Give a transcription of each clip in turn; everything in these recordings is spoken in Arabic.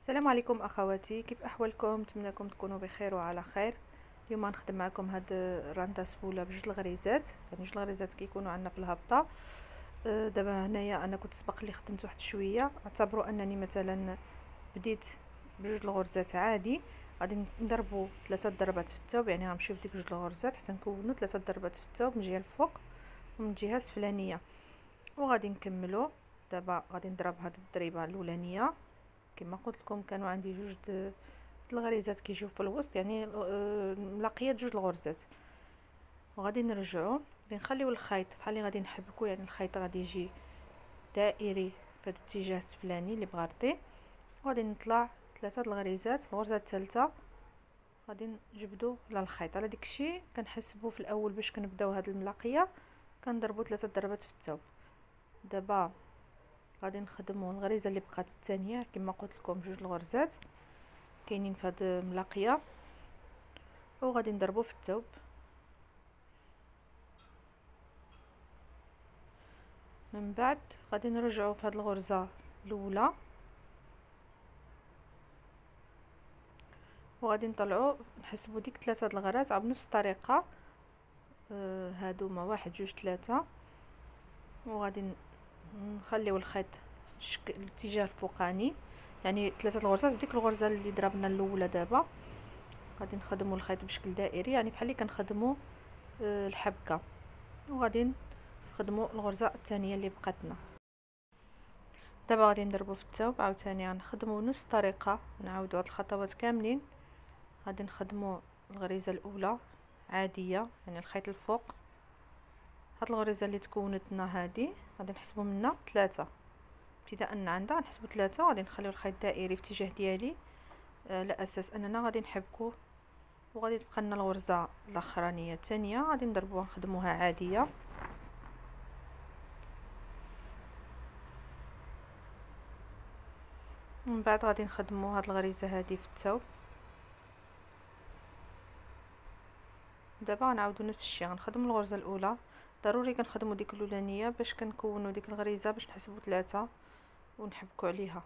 السلام عليكم اخواتي، كيف احوالكم؟ نتمنىكم تكونوا بخير وعلى خير. اليوم غنخدم معكم هاد الراندا سبوله بجوج الغريزات، يعني جوج الغريزات كيكونوا عندنا في الهبطه. دابا هنايا انا كنت سبق لي خدمت واحد شويه، اعتبروا انني مثلا بديت بجوج الغرزات عادي. غادي نضربوا 3 ضربات في الثوب، يعني غنمشيو بديك جوج الغرزات حتى نكونوا 3 ضربات في الثوب من جهه الفوق ومن الجهه السفلانيه، وغادي نكملوا. دابا غادي نضرب هاد الضريبه الاولانيه. كما قلت لكم كانوا عندي جوج الغريزات كيجيو في الوسط، يعني ملاقيه جوج الغرزات، وغادي نرجعوا نخليو الخيط بحال اللي غادي نحبكو، يعني الخيط غادي يجي دائري في هذا الاتجاه السفلاني اللي بغرتي، وغادي نطلع 3 الغريزات. الغرزه الثالثه غادي نجبدوا على الخيط. على داكشي كنحسبوا في الاول باش كنبداو هذه الملاقيه كنضربوا 3 ضربات في الثوب. دابا غادي نخدموا الغريزه اللي بقات الثانيه، كما قلت لكم جوج الغرزات كاينين في هذه الملاقيه، وغادي نضربوا في الثوب. من بعد غادي نرجعوا في هذه الغرزه الاولى، وغادي نطلعوا نحسبوا ديك 3 الغرز بنفس الطريقه. هادوما 1 2 3، وغادي نخليو الخيط الاتجاه الفوقاني، يعني 3 الغرزات بديك الغرزه اللي ضربنا الاولى. دابا غادي نخدموا الخيط بشكل دائري، يعني بحال اللي كنخدموا الحبكه، وغادي نخدموا الغرزه الثانيه اللي بقاتنا. دابا غادي نضربوا في الثوب عاوتاني، غنخدموا بنفس الطريقه، نعاودوا هاد الخطوات كاملين. غادي نخدموا الغريزه الاولى عاديه، يعني الخيط الفوق. هاد الغريزه اللي تكونت لنا هذه غادي نحسبوا منها 3 ابتداء من عندها، نحسبوا 3، وغادي نخليو الخيط دائري في اتجاه ديالي على اساس اننا غادي نحبكو. وغادي تبقى لنا الغرزه الاخرانيه الثانيه غادي نضربوها نخدموها عاديه. من بعد غادي نخدموا هاد الغريزه هذه في الثوب. دابا غنعاودوا نفس الشيء، غنخدموا الغرزه الاولى. ضروري كنخدموا ديك الاولانيه باش كنكونوا ديك الغريزه باش نحسبوا 3 ونحبكوا عليها.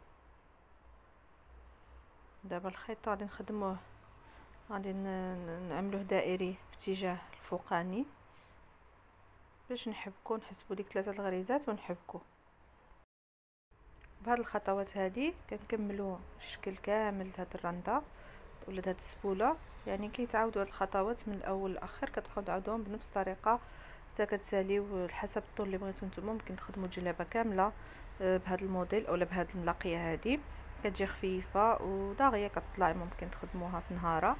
دابا الخيط غادي نخدموه، غادي نعملوه دائري في اتجاه الفوقاني باش نحبكوا، نحسبوا ديك 3 الغريزات ونحبكوا. بهاد الخطوات هذه كنكملوا الشكل كامل هاد الرنده ولا هاد السبوله، يعني كيتعاودوا هاد الخطوات من الاول للاخر، كتبقاو تعاودوهم بنفس الطريقه حتى كتساليو حسب الطول اللي بغيتو نتوما. ممكن تخدموا جلابه كامله بهذا الموديل اولا بهذه الملاقيه هذه، كتجي خفيفه وداغيه كتطلع، ممكن تخدموها في نهاره.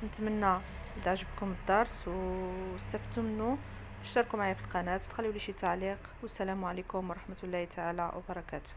نتمنى اذا عجبكم الدرس واستفدتوا منه تشتركوا معايا في القناه وتخليوا لي شي تعليق، والسلام عليكم ورحمه الله تعالى وبركاته.